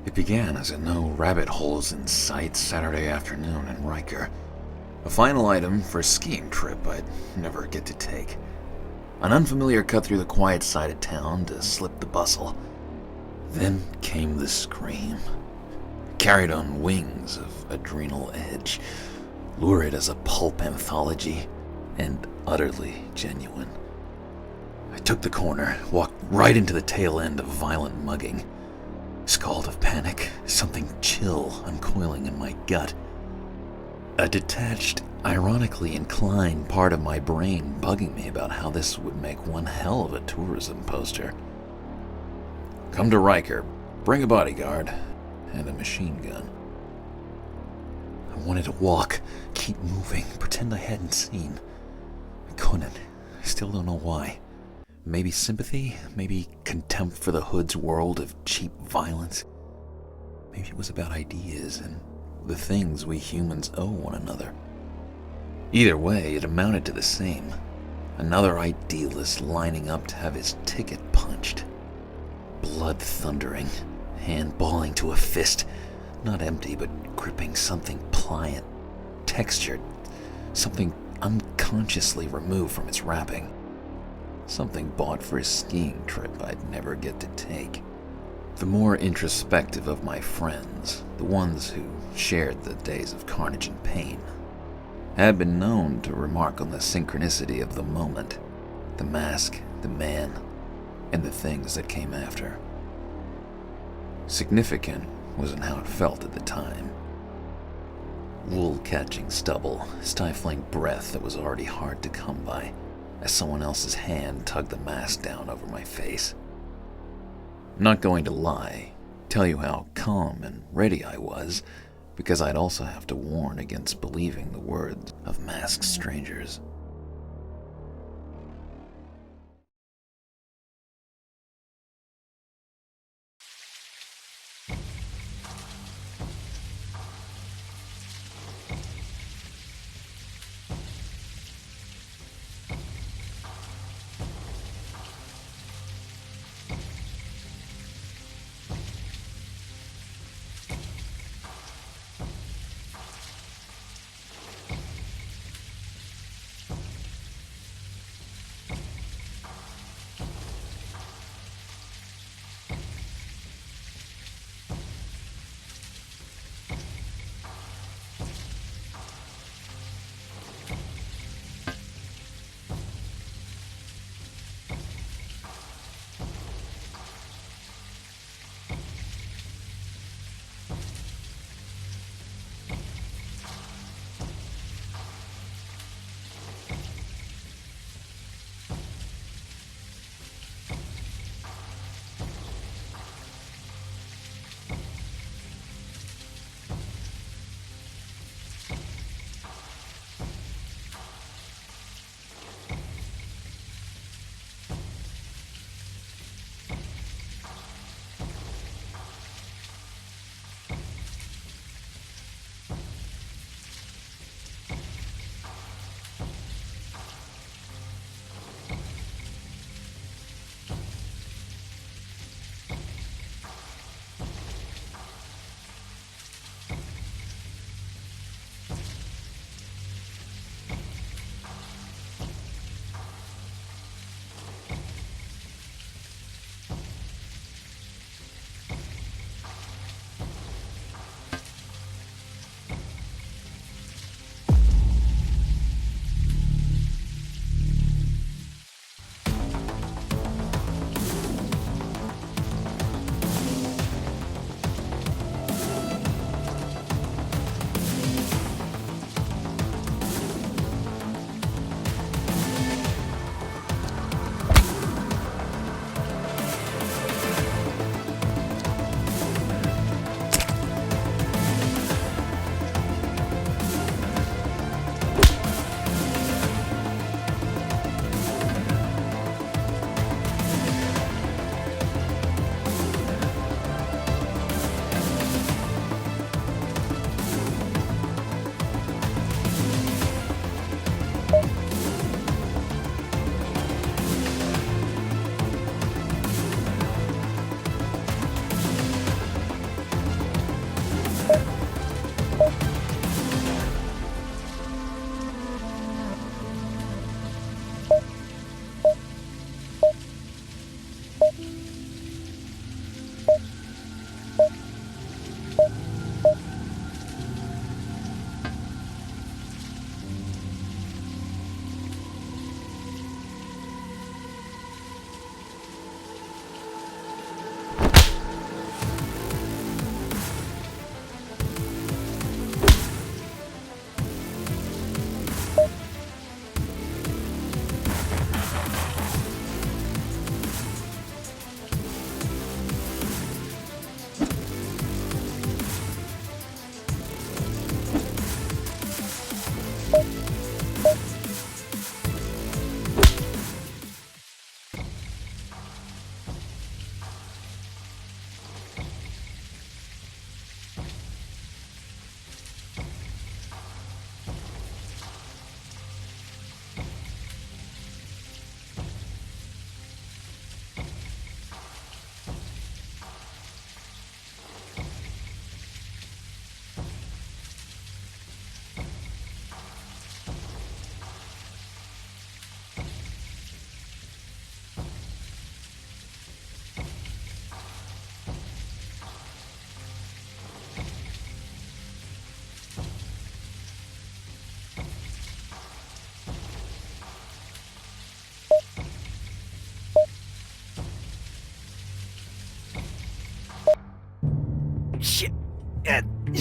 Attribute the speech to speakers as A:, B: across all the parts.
A: It began as a no rabbit holes in sight Saturday afternoon in Reiker. A final item for a skiing trip I'd never get to take. An unfamiliar cut through the quiet side of town to slip the bustle. Then came the scream. Carried on wings of adrenal edge, lurid as a pulp anthology, and utterly genuine. I took the corner, walked right into the tail end of violent mugging. Scald of panic, something chill uncoiling in my gut. A detached, ironically inclined part of my brain bugging me about how this would make one hell of a tourism poster. Come to Reiker, bring a bodyguard, and a machine gun. I wanted to walk, keep moving, pretend I hadn't seen. I couldn't. I still don't know why. Maybe sympathy, maybe contempt for the hood's world of cheap violence. Maybe it was about ideas and the things we humans owe one another. Either way, it amounted to the same. Another idealist lining up to have his ticket punched. Blood thundering, hand balling to a fist, not empty but gripping something pliant, textured, something unconsciously removed from its wrapping. Something bought for a skiing trip I'd never get to take. The more introspective of my friends, the ones who shared the days of carnage and pain, had been known to remark on the synchronicity of the moment, the mask, the man, and the things that came after. Significant wasn't how it felt at the time. Wool-catching stubble, stifling breath that was already hard to come by, as someone else's hand tugged the mask down over my face. I'm not going to lie, tell you how calm and ready I was, because I'd also have to warn against believing the words of masked strangers.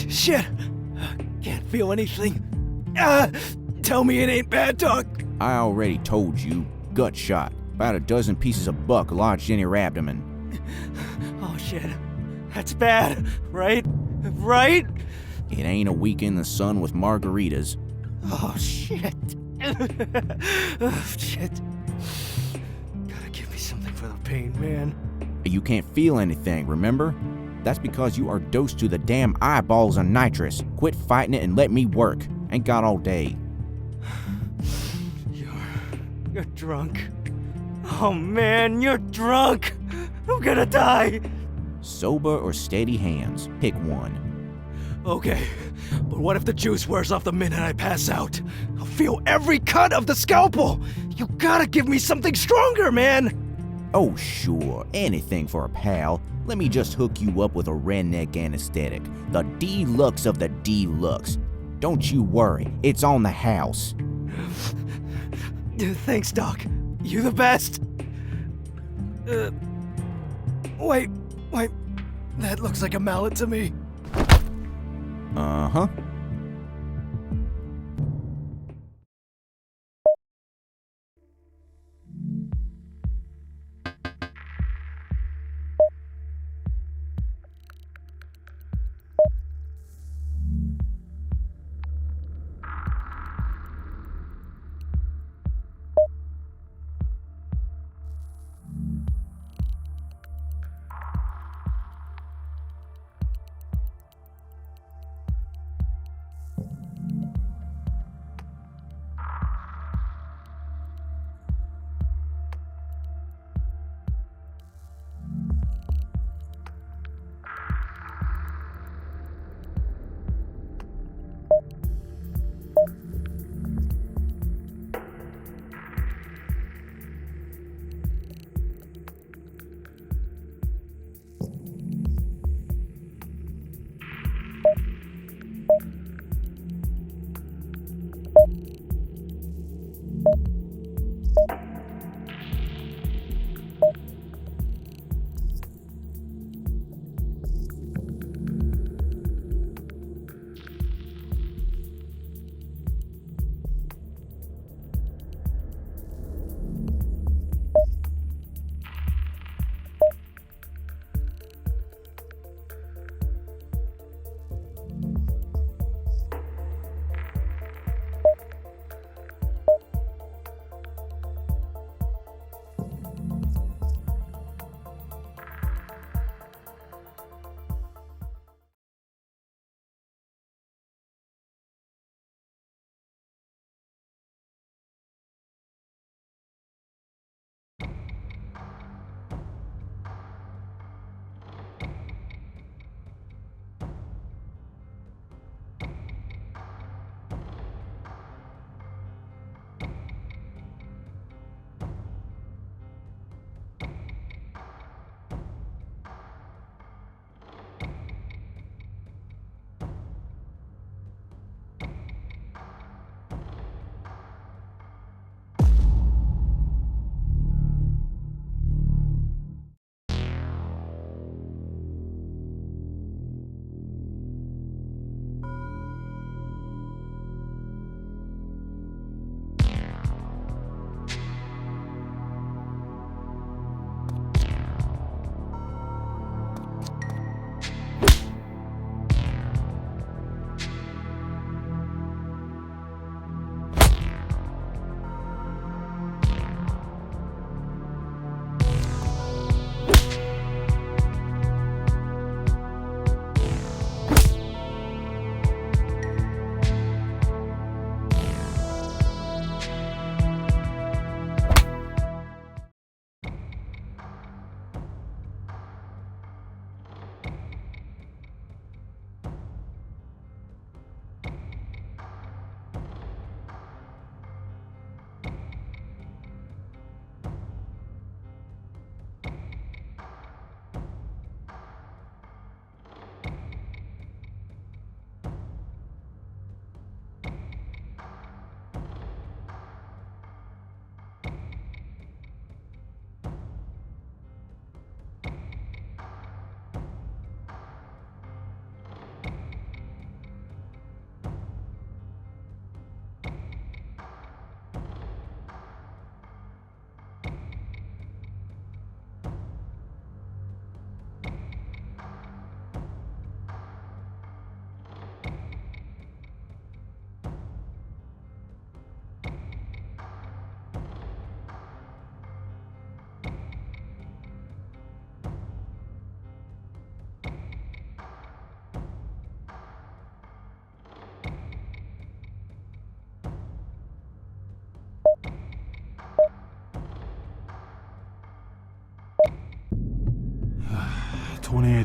B: Shit! Can't feel anything. Tell me it ain't bad, Doc.
C: I already told you. Gut shot. About a dozen pieces of buck lodged in your abdomen.
B: Oh shit. That's bad, right? Right?
C: It ain't a week in the sun with margaritas.
B: Oh shit. Oh shit. Gotta give me something for the pain, man.
C: You can't feel anything, remember? That's because you are dosed to the damn eyeballs of nitrous. Quit fighting it and let me work. Ain't got all day.
B: You're drunk. Oh man, you're drunk! I'm gonna die!
C: Sober or steady hands. Pick one.
B: Okay, but what if the juice wears off the minute I pass out? I'll feel every cut of the scalpel! You gotta give me something stronger, man!
C: Oh sure, anything for a pal. Let me just hook you up with a redneck anesthetic. The deluxe of the deluxe. Don't you worry, it's on the house.
B: Thanks, Doc. You the best. Wait. That looks like a mallet to me.
C: Uh-huh.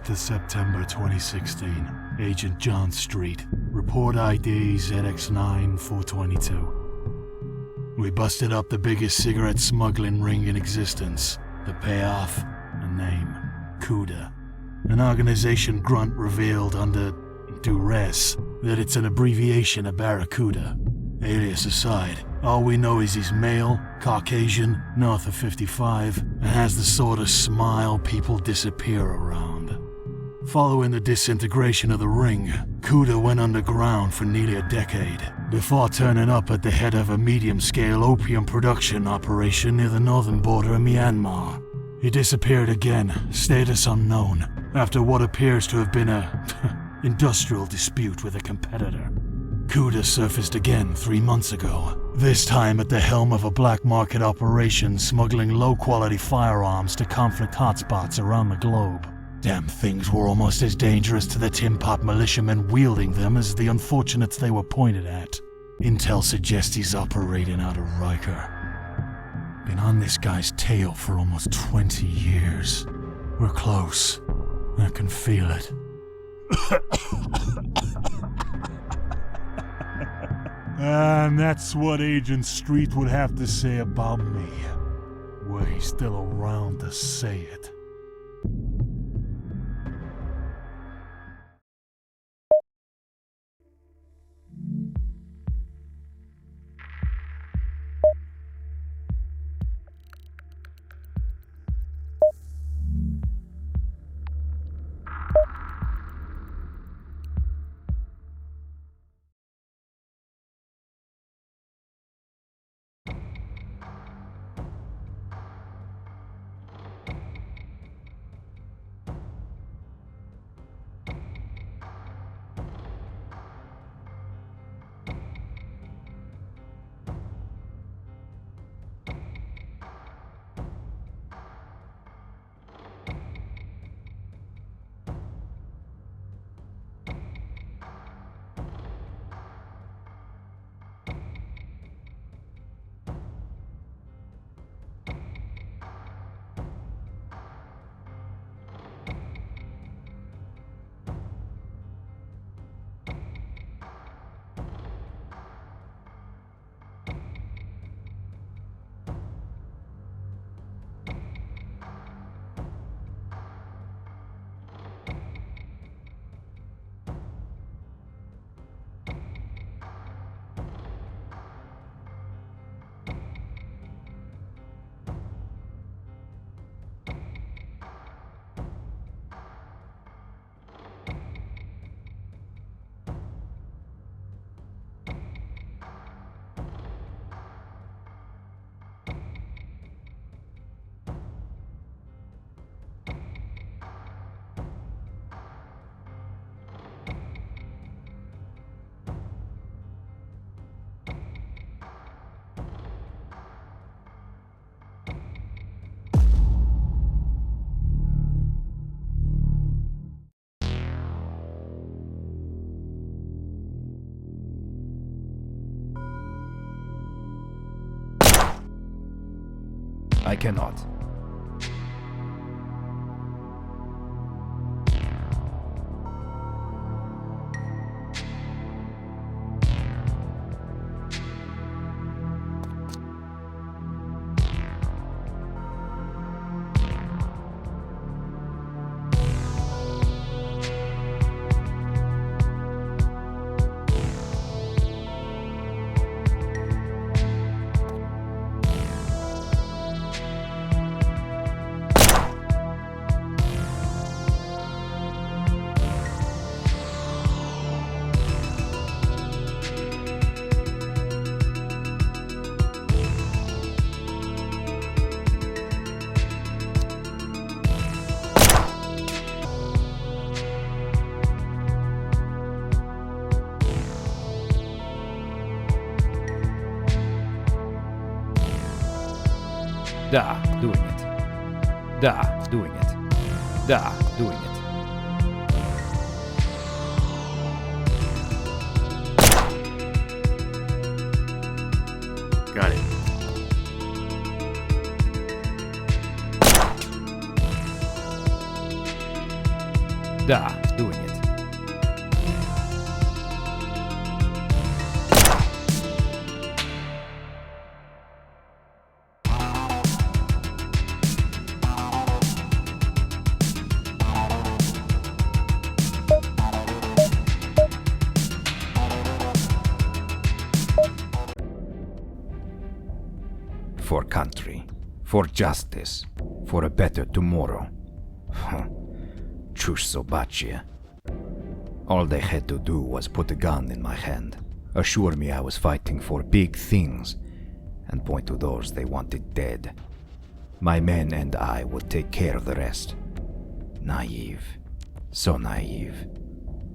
D: 30th of September 2016. Agent John Street. Report ID ZX9422. We busted up the biggest cigarette smuggling ring in existence. The payoff? A name. Cuda. An organization grunt revealed under duress that it's an abbreviation of Barracuda. Alias aside, all we know is he's male, Caucasian, north of 55, and has the sort of smile people disappear around. Following the disintegration of the ring, Cuda went underground for nearly a decade, before turning up at the head of a medium-scale opium production operation near the northern border of Myanmar. He disappeared again, status unknown, after what appears to have been a industrial dispute with a competitor. Cuda surfaced again 3 months ago, this time at the helm of a black market operation smuggling low-quality firearms to conflict hotspots around the globe. Damn things were almost as dangerous to the Tin Pot militiamen wielding them as the unfortunates they were pointed at. Intel suggests he's operating out of Reiker. Been on this guy's tail for almost 20 years. We're close. I can feel it. And that's what Agent Street would have to say about me. Were he still around to say it.
B: I cannot. Da, doing it. Da, doing it. Da, doing it.
A: Got it.
E: for country, for justice, for a better tomorrow. Chush Sobachi. All they had to do was put a gun in my hand, assure me I was fighting for big things, and point to those they wanted dead. My men and I would take care of the rest. Naive. So naive.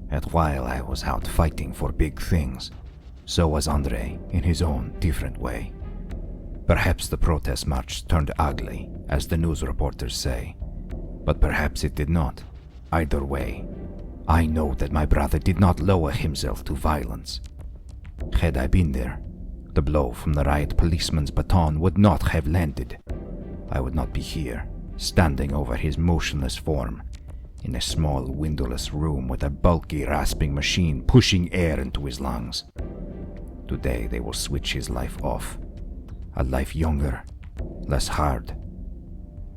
E: And while I was out fighting for big things, so was Andre in his own different way. Perhaps the protest march turned ugly, as the news reporters say, but perhaps it did not. Either way, I know that my brother did not lower himself to violence. Had I been there, the blow from the riot policeman's baton would not have landed. I would not be here, standing over his motionless form, in a small windowless room with a bulky rasping machine pushing air into his lungs. Today they will switch his life off. A life younger, less hard,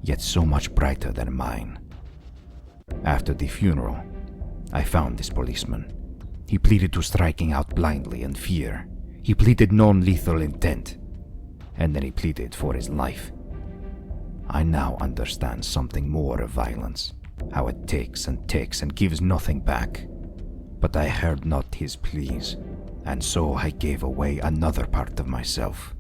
E: yet so much brighter than mine. After the funeral, I found this policeman. He pleaded to striking out blindly in fear. He pleaded non-lethal intent. And then he pleaded for his life. I now understand something more of violence, how it takes and gives nothing back. But I heard not his pleas, and so I gave away another part of myself.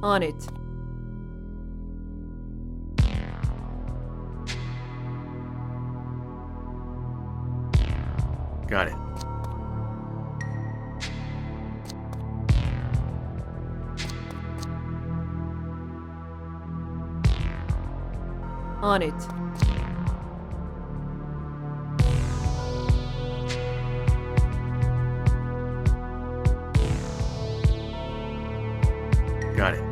F: On it.
A: Got it.
F: On it.
A: Got it.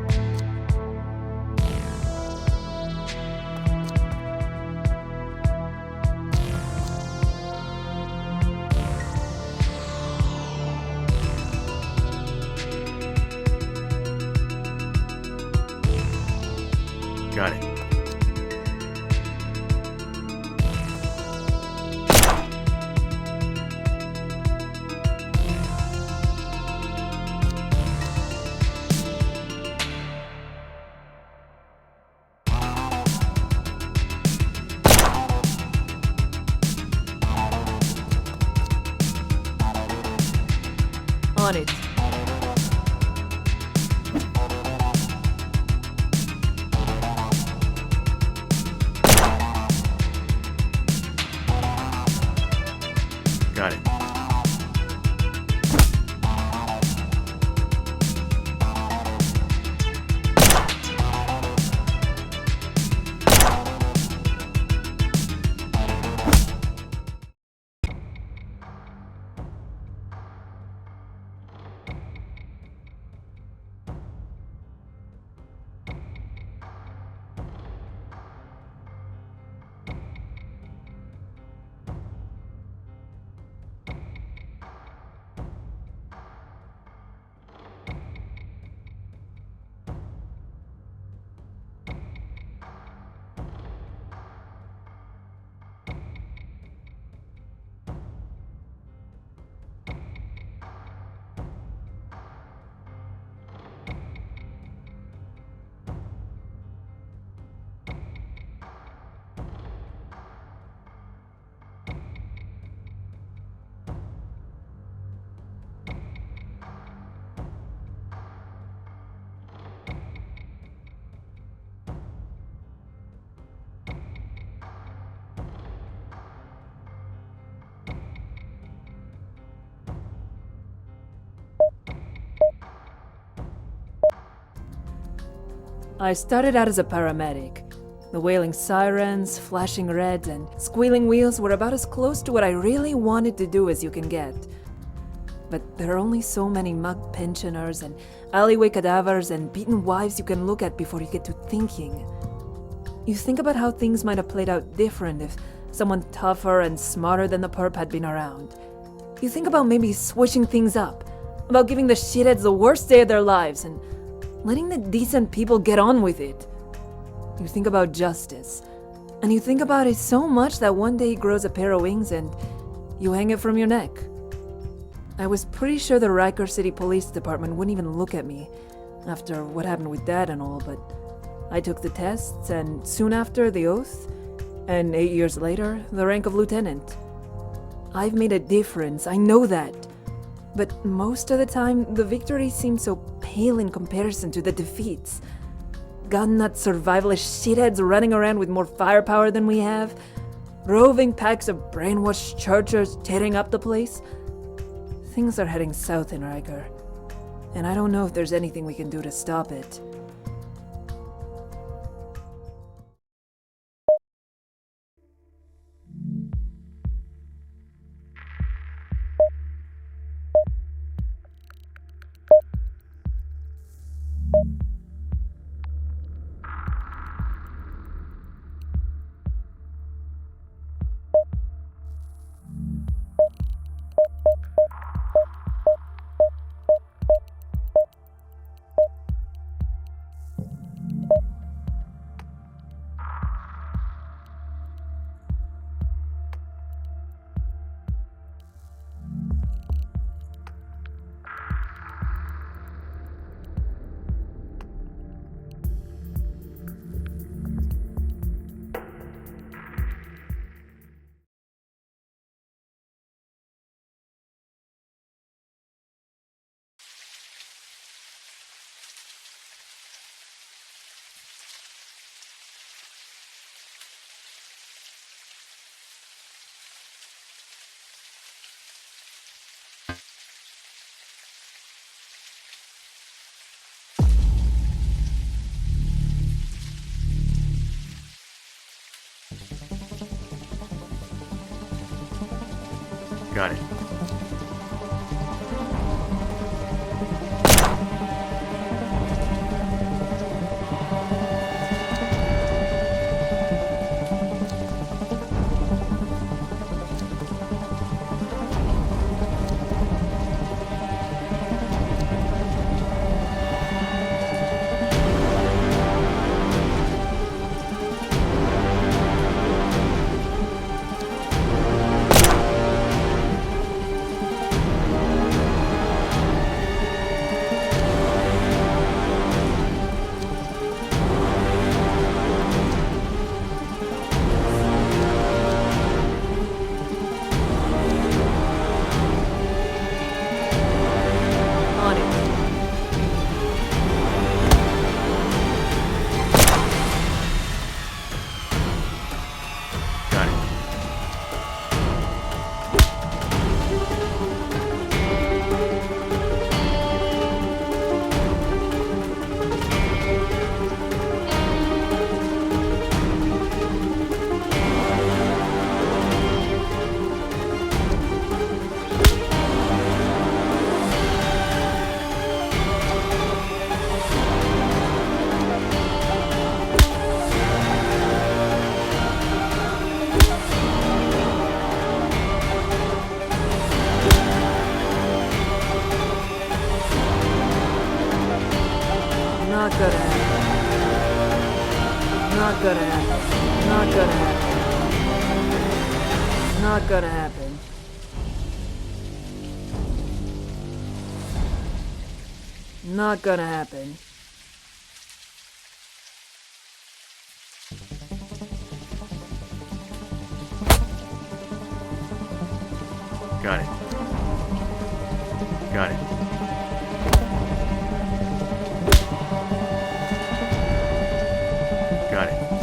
A: Got it.
F: On it.
A: Got it.
F: I started out as a paramedic. The wailing sirens, flashing reds, and squealing wheels were about as close to what I really wanted to do as you can get. But there are only so many mugged pensioners and alleyway cadavers and beaten wives you can look at before you get to thinking. You think about how things might have played out different if someone tougher and smarter than the perp had been around. You think about maybe switching things up, about giving the shitheads the worst day of their lives and letting the decent people get on with it. You think about justice, and you think about it so much that one day it grows a pair of wings and you hang it from your neck. I was pretty sure the Reiker City Police Department wouldn't even look at me after what happened with Dad and all, but I took the tests, and soon after, the oath, and 8 years later, the rank of lieutenant. I've made a difference, I know that. But most of the time, the victories seem so pale in comparison to the defeats. Gun-nut survivalist shitheads running around with more firepower than we have, roving packs of brainwashed churchers tearing up the place. Things are heading south in Reiker, and I don't know if there's anything we can do to stop it.
A: Got it.
F: Not gonna happen. Not gonna happen. Not gonna happen. Not gonna happen. Not gonna happen.
A: Got it. Got it. Got it.